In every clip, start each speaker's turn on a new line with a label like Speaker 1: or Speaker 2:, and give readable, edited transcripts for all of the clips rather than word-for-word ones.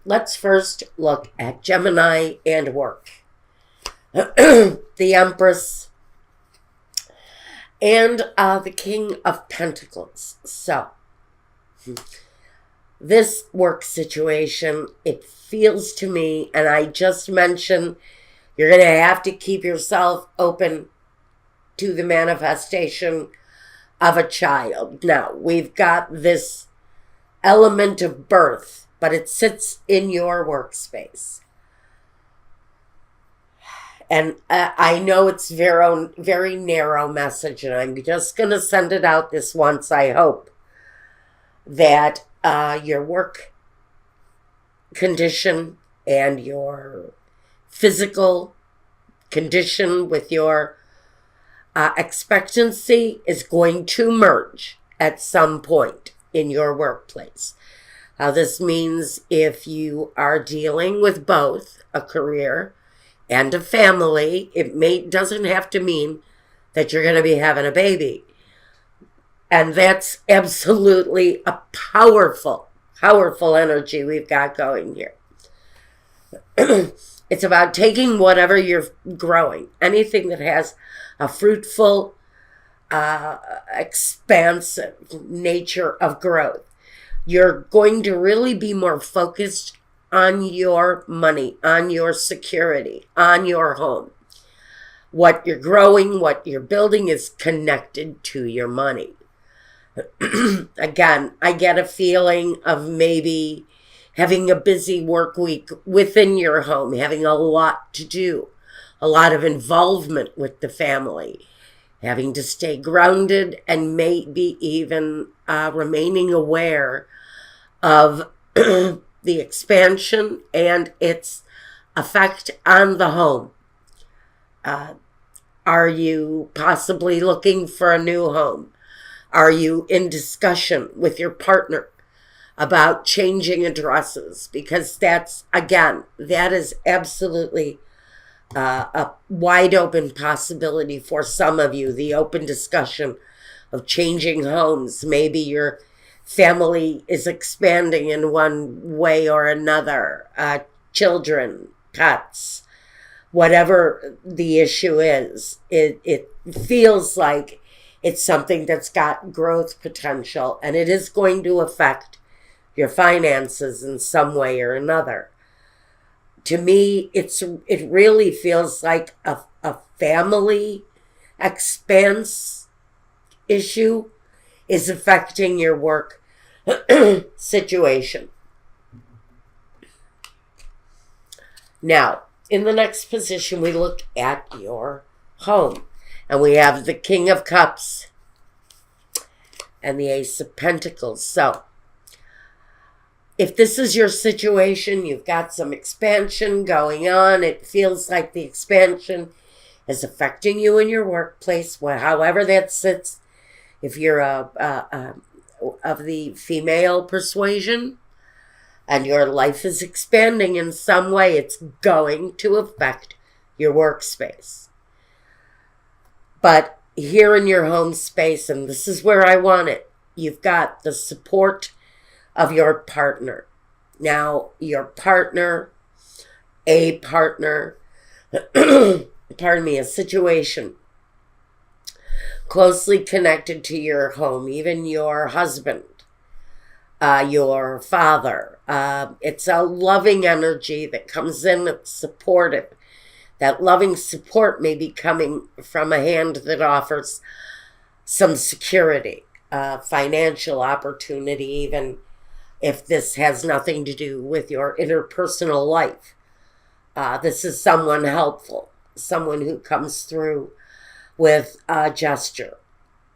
Speaker 1: Let's first look at Gemini and work. The Empress and the King of Pentacles. So, this work situation, it feels to me, and I just mentioned, you're going to have to keep yourself open to the manifestation of a child. Now, we've got this element of birth, but it sits in your workspace. And I know it's very narrow message, and I'm just going to send it out this once. I hope that your work condition and your physical condition with your expectancy is going to merge at some point in your workplace. This means if you are dealing with both a career and a family, doesn't have to mean that you're going to be having a baby. And that's absolutely a powerful energy we've got going here. It's about taking whatever you're growing, anything that has a fruitful, expansive nature of growth. You're going to really be more focused on your money, on your security, on your home. What you're growing, what you're building is connected to your money. Again, I get a feeling of maybe having a busy work week within your home, having a lot to do, a lot of involvement with the family, having to stay grounded, and maybe even remaining aware of the expansion and its effect on the home. Are you possibly looking for a new home? Are you in discussion with your partner about changing addresses? Because that is absolutely a wide open possibility for some of you, the open discussion of changing homes. Maybe your family is expanding in one way or another, children, pets, whatever the issue is. It feels like it's something that's got growth potential, and it is going to affect your finances in some way or another. To me, it really feels like a family expanse issue is affecting your work situation. Now, in the next position, we look at your home. And we have the King of Cups and the Ace of Pentacles. So, if this is your situation, you've got some expansion going on. It feels like the expansion is affecting you in your workplace, however that sits. If you're of the female persuasion and your life is expanding in some way, it's going to affect your workspace. But here in your home space, and this is where I want it, you've got the support of your partner. Now, your partner, a situation closely connected to your home, even your husband, your father. It's a loving energy that comes in, it's supportive. That loving support may be coming from a hand that offers some security, financial opportunity, even if this has nothing to do with your interpersonal life. This is someone helpful, someone who comes through with a gesture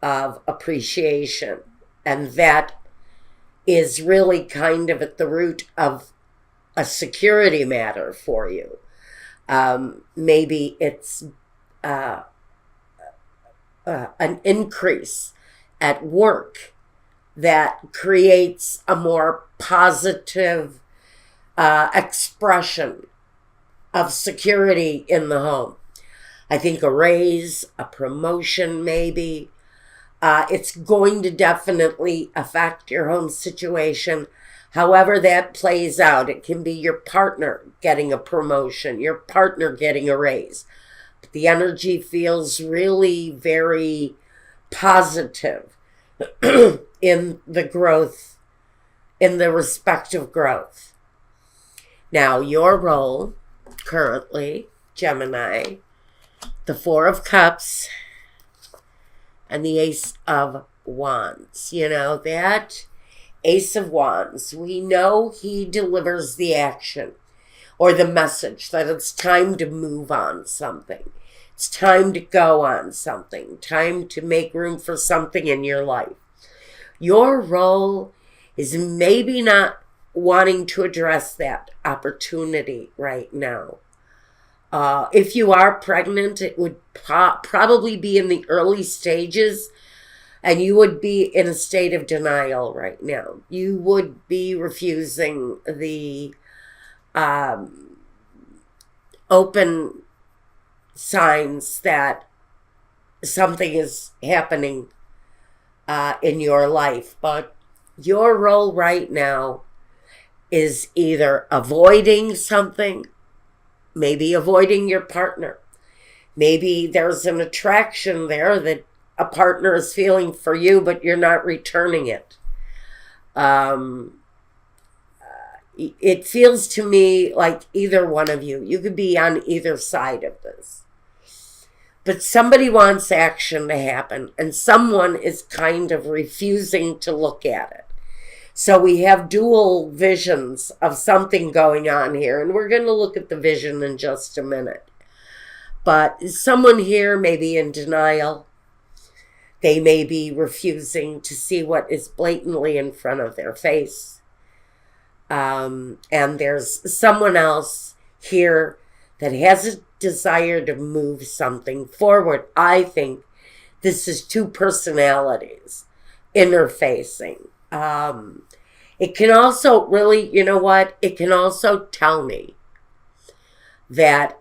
Speaker 1: of appreciation. And that is really kind of at the root of a security matter for you. Maybe it's an increase at work that creates a more positive expression of security in the home. I think a raise, a promotion maybe. It's going to definitely affect your home situation. However that plays out, it can be your partner getting a promotion, your partner getting a raise. But the energy feels really very positive in the growth, in the respective growth. Now, your role currently, Gemini, the Four of Cups and the Ace of Wands. You know, that Ace of Wands, we know he delivers the action or the message that it's time to move on something. It's time to go on something, time to make room for something in your life. Your role is maybe not wanting to address that opportunity right now. If you are pregnant, it would probably be in the early stages, and you would be in a state of denial right now. You would be refusing the open signs that something is happening in your life. But your role right now is either avoiding something, maybe avoiding your partner. Maybe there's an attraction there that a partner is feeling for you, but you're not returning it. It feels to me like either one of you could be on either side of this. But somebody wants action to happen, and someone is kind of refusing to look at it. So we have dual visions of something going on here, and we're going to look at the vision in just a minute. But someone here may be in denial. They may be refusing to see what is blatantly in front of their face. And there's someone else here that has a desire to move something forward. I think this is two personalities interfacing. It can also really, you know what? It can also tell me that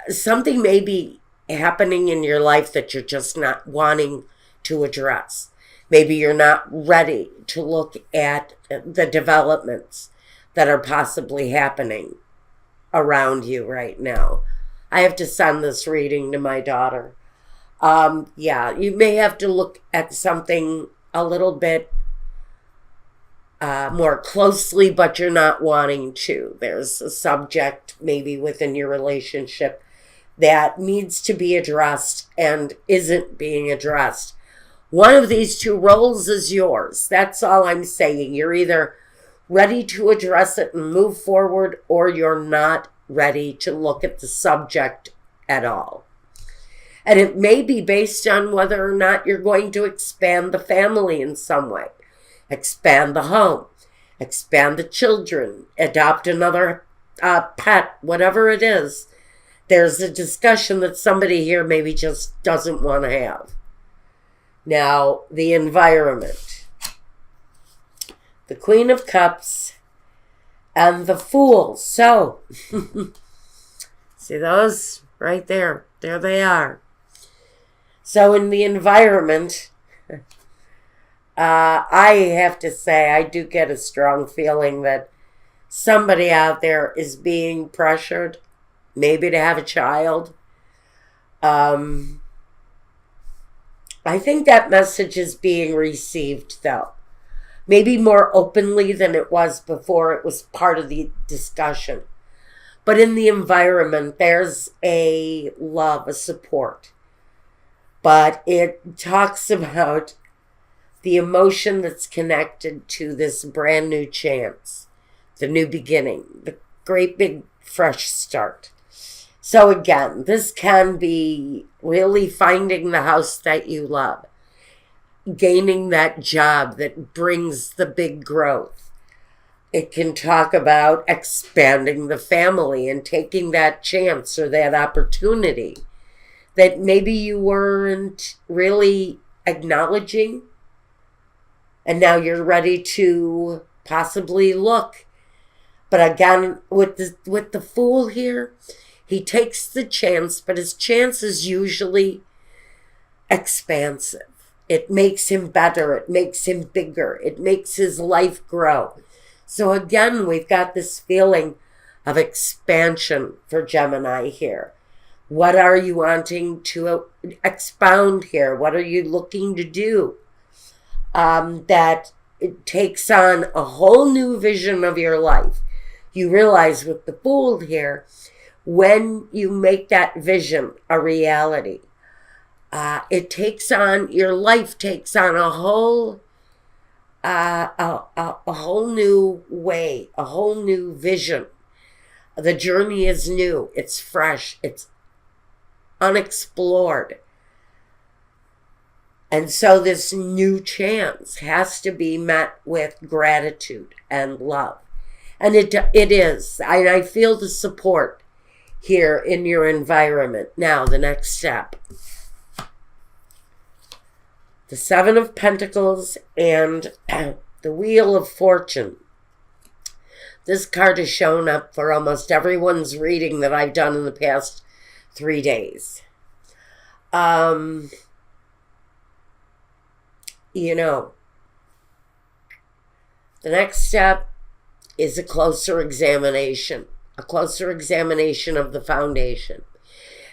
Speaker 1: something may be happening in your life that you're just not wanting to address. Maybe you're not ready to look at the developments that are possibly happening around you right now. I have to send this reading to my daughter. Yeah, you may have to look at something a little bit more closely, but you're not wanting to. There's a subject maybe within your relationship that needs to be addressed and isn't being addressed. One of these two roles is yours. That's all I'm saying. You're either ready to address it and move forward, or you're not ready to look at the subject at all. And it may be based on whether or not you're going to expand the family in some way. Expand the home, expand the children, adopt another pet, whatever it is. There's a discussion that somebody here maybe just doesn't want to have. Now, the environment. The Queen of Cups and the Fool. So, see those right there? There they are. So in the environment, I have to say, I do get a strong feeling that somebody out there is being pressured, maybe to have a child. I think that message is being received, though. Maybe more openly than it was before it was part of the discussion. But in the environment, there's a love, a support. But it talks about the emotion that's connected to this brand new chance, the new beginning, the great big fresh start. So again, this can be really finding the house that you love, gaining that job that brings the big growth. It can talk about expanding the family and taking that chance or that opportunity that maybe you weren't really acknowledging. And now you're ready to possibly look. But again, with the Fool here, he takes the chance, but his chance is usually expansive. It makes him better. It makes him bigger. It makes his life grow. So again, we've got this feeling of expansion for Gemini here. What are you wanting to expound here? What are you looking to do? That it takes on a whole new vision of your life. You realize with the Fool here, when you make that vision a reality, it takes on, your life takes on a whole new way, a whole new vision. The journey is new, it's fresh, it's unexplored. And so this new chance has to be met with gratitude and love. And it is. I feel the support here in your environment. Now, the next step. The Seven of Pentacles and the Wheel of Fortune. This card has shown up for almost everyone's reading that I've done in the past 3 days. You know, the next step is a closer examination of the foundation,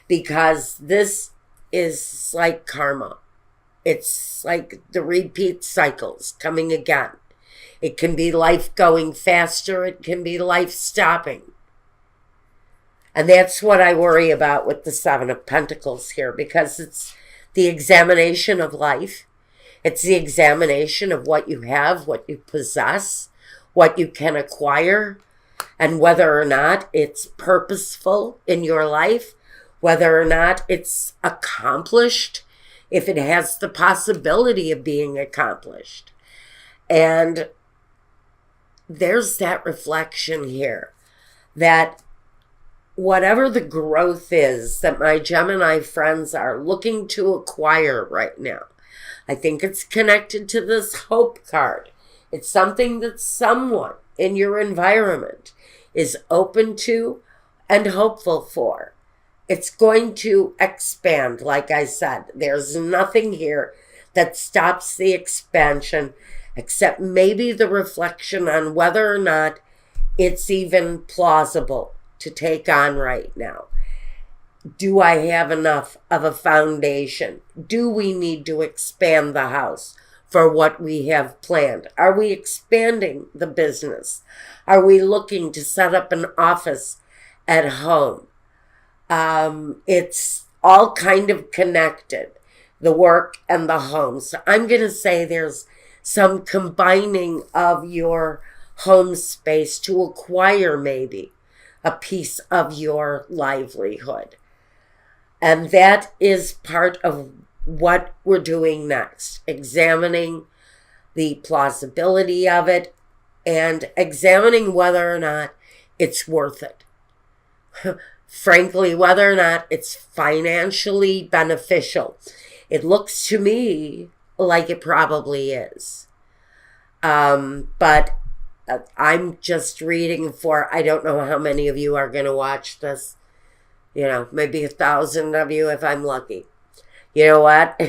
Speaker 1: because this is like karma. It's like the repeat cycles coming again. It can be life going faster. It can be life stopping. And that's what I worry about with the Seven of Pentacles here, because it's the examination of life. It's the examination of what you have, what you possess, what you can acquire, and whether or not it's purposeful in your life, whether or not it's accomplished, if it has the possibility of being accomplished. And there's that reflection here that whatever the growth is that my Gemini friends are looking to acquire right now, I think it's connected to this hope card. It's something that someone in your environment is open to and hopeful for. It's going to expand, like I said. There's nothing here that stops the expansion except maybe the reflection on whether or not it's even plausible to take on right now. Do I have enough of a foundation? Do we need to expand the house for what we have planned? Are we expanding the business? Are we looking to set up an office at home? It's all kind of connected, the work and the home. So I'm going to say there's some combining of your home space to acquire maybe a piece of your livelihood. And that is part of what we're doing next, examining the plausibility of it and examining whether or not it's worth it. Frankly, whether or not it's financially beneficial. It looks to me like it probably is. But I'm just reading for, I don't know how many of you are going to watch this. You know, maybe 1,000 of you if I'm lucky. You know what?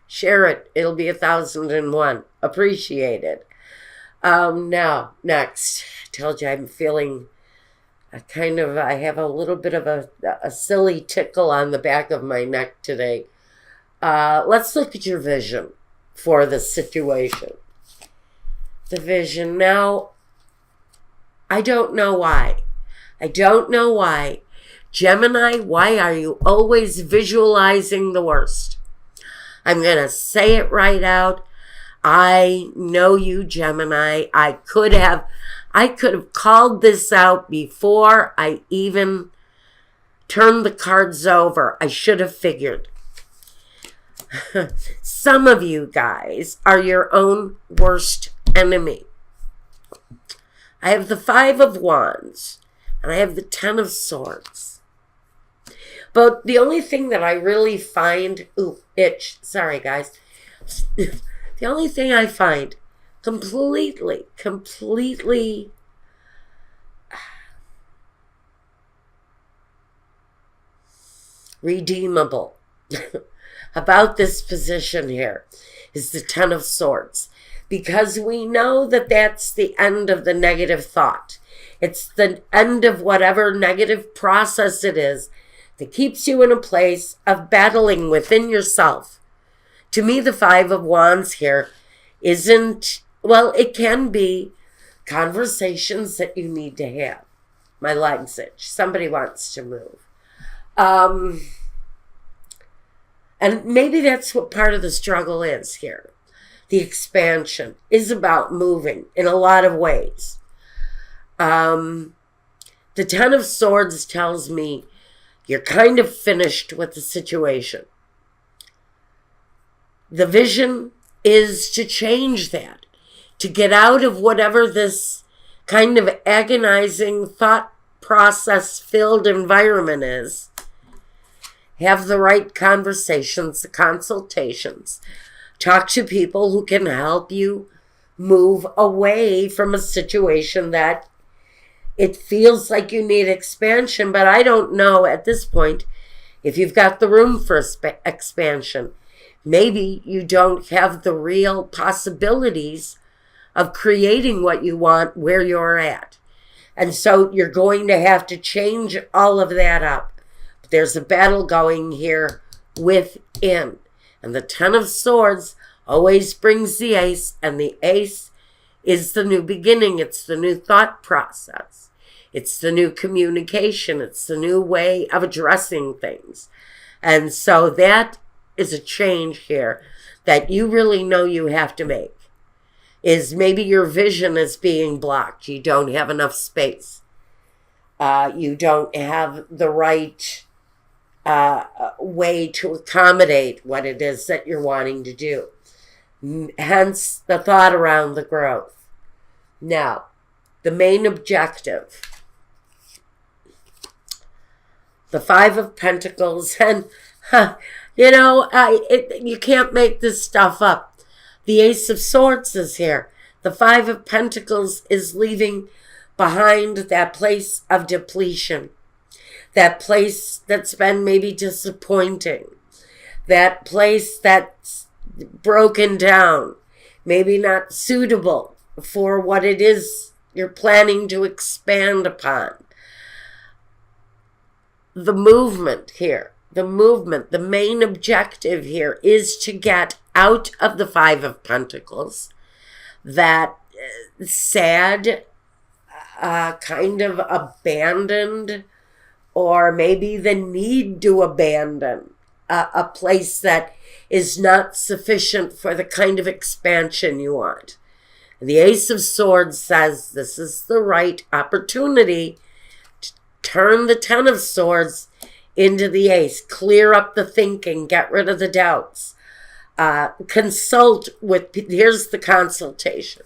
Speaker 1: Share it. It'll be 1,001. Appreciate it. Now, next. I told you I'm feeling I have a little bit of a silly tickle on the back of my neck today. Let's look at your vision for the situation. The vision. Now, I don't know why. Gemini, why are you always visualizing the worst? I'm going to say it right out. I know you, Gemini. I could have called this out before I even turned the cards over. I should have figured. Some of you guys are your own worst enemy. I have the Five of Wands and I have the Ten of Swords. But the only thing that I really find, sorry guys. The only thing I find completely redeemable about this position here is the Ten of Swords. because we know that that's the end of the negative thought. It's the end of whatever negative process it is that keeps you in a place of battling within yourself. To me, the Five of Wands here isn't, well, it can be conversations that you need to have. My legs itch. Somebody wants to move. And maybe that's what part of the struggle is here. The expansion is about moving in a lot of ways. The Ten of Swords tells me you're kind of finished with the situation. The vision is to change that, to get out of whatever this kind of agonizing thought process filled environment is. Have the right conversations, the consultations. Talk to people who can help you move away from a situation that it feels like you need expansion, but I don't know at this point if you've got the room for expansion. Maybe you don't have the real possibilities of creating what you want where you're at. And so you're going to have to change all of that up. But there's a battle going here within. And the Ten of Swords always brings the Ace, and the Ace is the new beginning. It's the new thought process. It's the new communication. It's the new way of addressing things. And so that is a change here that you really know you have to make. Is maybe your vision is being blocked. You don't have enough space. You don't have the right way to accommodate what it is that you're wanting to do. Hence the thought around the growth. Now, the main objective. The Five of Pentacles. And, you can't make this stuff up. The Ace of Swords is here. The Five of Pentacles is leaving behind that place of depletion. That place that's been maybe disappointing. That place that's broken down. Maybe not suitable for what it is you're planning to expand upon. The movement here. The movement, the main objective here is to get out of the Five of Pentacles, that sad, kind of abandoned, or maybe the need to abandon a place that is not sufficient for the kind of expansion you want. And the Ace of Swords says this is the right opportunity to turn the Ten of Swords into the Ace. Clear up the thinking. Get rid of the doubts. Consult with, here's the consultation.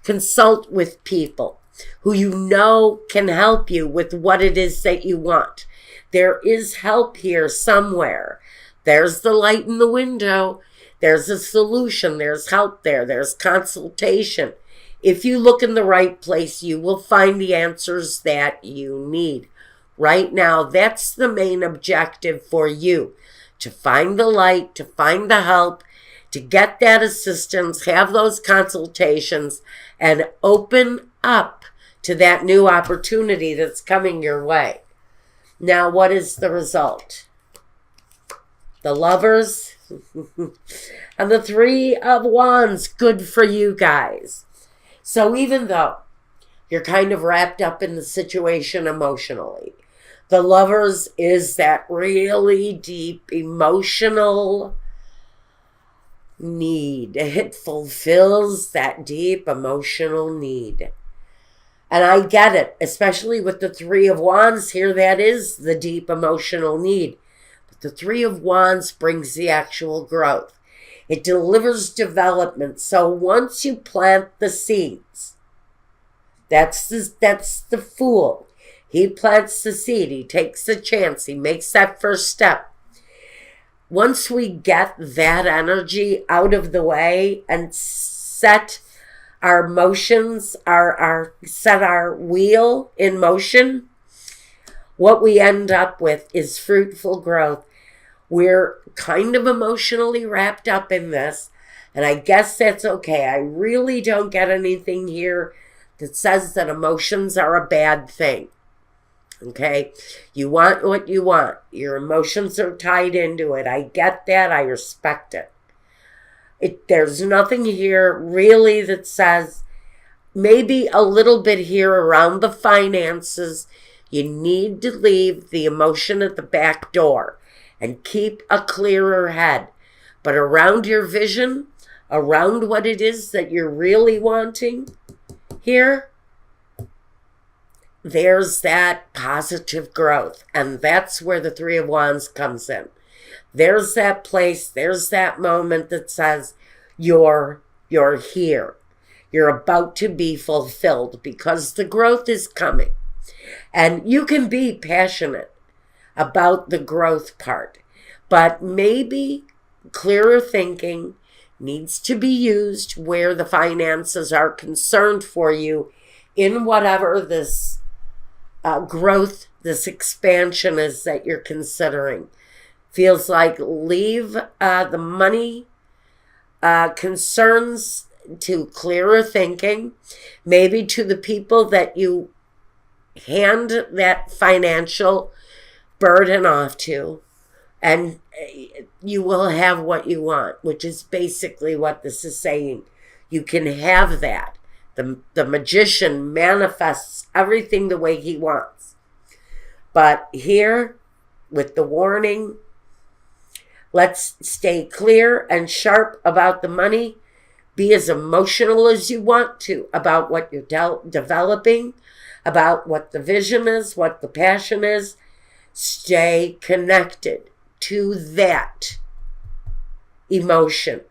Speaker 1: Consult with people who you know can help you with what it is that you want. There is help here somewhere. There's the light in the window. There's a solution. There's help there. There's consultation. If you look in the right place, you will find the answers that you need. Right now, that's the main objective for you. To find the light, to find the help, to get that assistance, have those consultations, and open up to that new opportunity that's coming your way. Now, what is the result? The Lovers and the Three of Wands. Good for you guys. So even though you're kind of wrapped up in the situation emotionally, the Lovers is that really deep emotional need. It fulfills that deep emotional need. And I get it, especially with the Three of Wands here, that is the deep emotional need. But the Three of Wands brings the actual growth. It delivers development. So once you plant the seeds, that's the Fool. He plants the seed. He takes the chance. He makes that first step. Once we get that energy out of the way and set our motions, set our wheel in motion, what we end up with is fruitful growth. We're kind of emotionally wrapped up in this, And I guess that's okay. I really don't get anything here that says that emotions are a bad thing. Okay? You want what you want. Your emotions are tied into it. I get that. I respect it. There's nothing here really that says, maybe a little bit here around the finances. You need to leave the emotion at the back door and keep a clearer head. But around your vision, around what it is that you're really wanting here, there's that positive growth. And that's where the Three of Wands comes in. There's that place, there's that moment that says, you're here. You're about to be fulfilled because the growth is coming. And you can be passionate about the growth part, but maybe clearer thinking needs to be used where the finances are concerned for you in whatever this growth, this expansion is that you're considering. Feels like leave the money concerns to clearer thinking, maybe to the people that you hand that financial burden off to, and you will have what you want, which is basically what this is saying. You can have that. The magician manifests everything the way he wants. But here, with the warning, let's stay clear and sharp about the money. Be as emotional as you want to about what you're developing, about what the vision is, what the passion is. Stay connected to that emotion.